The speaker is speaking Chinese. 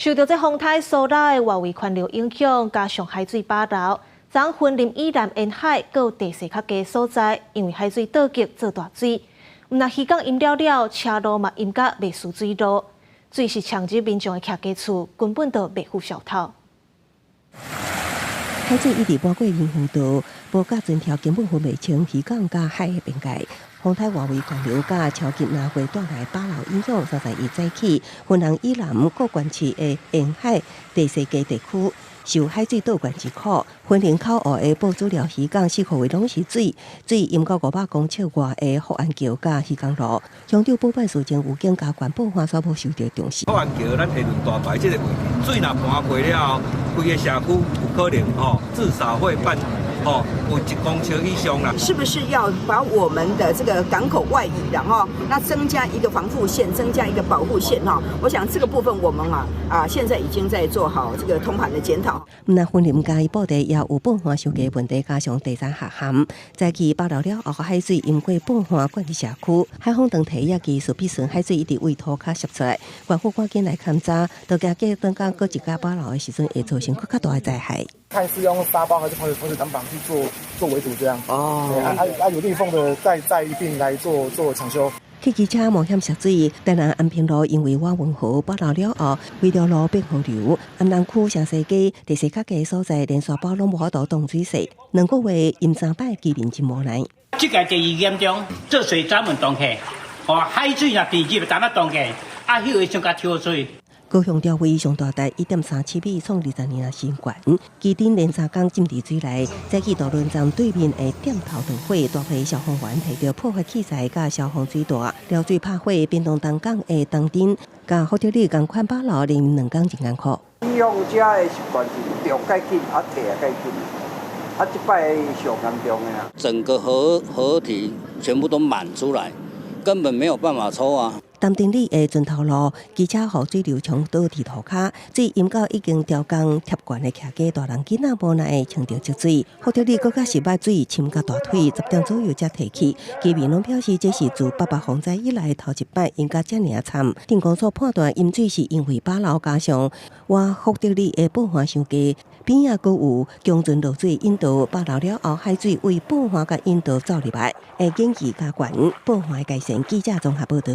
受到这风台所来的外围环流影响，加上海水饱流，昨昏林以南沿海各有地势较低所在，因为海水倒激做大水，毋但渔港淹了，车路嘛淹甲袂输水路，水是抢入民众的徛家厝，根本就袂赴小偷。海水一直搬过林湖道，无甲船条根本分袂清渔港甲海的边界。风台外围环流甲超级南回带来饱流影响，所在伊早起，云南以南各县市的沿海地势低地区受海水倒灌之苦，云林口湖的宝珠寮渔港4个月拢是水，水淹到500公尺外的福安桥甲渔港路。乡长保办事前有警加管保安所无受到重视。福安桥咱下轮大排这个位置，水若搬过了，规个社区有可能至少会办。有1公尺以上啦。是不是要把我们的这个港口外移，然后那增加一个防护线，增加一个保护线哈？我想这个部分我们现在已经在做好这个通盘的检讨。那云林嘉义布袋也有半环上低问题，加上第三下陷，早期饱流了后，海水淹过半环灌入社区，海风长堤也技术必顺，海水一直为土卡泄出来，官府赶紧来勘查，都惊过等到过一家饱流的时阵，会造成更加大的灾害。看是用沙包还是防水挡板去做围堵这样。有立缝的再一并来做抢修。汽机车冒险涉水，台南安平路因为瓦运河饱流了后，规条路变河流。安南区城西街地势较低所在，连沙包拢无法度挡水势，2个月淹3摆，居民真无奈。这个第二严重，这水专门挡起，海水若地热就当挡起，迄个上加抽水。高雄调位上大台1.37米，创20年的新高。基顶连3天浸伫水内，早起渡轮站对面的点头灯火，大批消防员摕着破坏器材甲消防水带，撩水拍火，变动东港的东顶，甲福特利共款饱流，连2天真艰苦。使用者的习惯是着介紧，退介紧，这摆上严重的啊。整个河体全部都满出来，根本没有办法抽啊。淡定里的船头路，机车雨水流冲倒伫涂骹，水淹到已经雕工贴管的徛家，大人囡仔无奈穿着积水。福特利更加是把水浸到大腿，10点左右才提起。居民拢表示，这是自800洪灾以来头一摆淹到这尔惨。电工所判断淹水是因为饱流加上福特利的半环伤低，边仔阁有强船落水引导饱流了后，海水为半环甲引导走入来，会经济加管半环的界线。记者综合报道。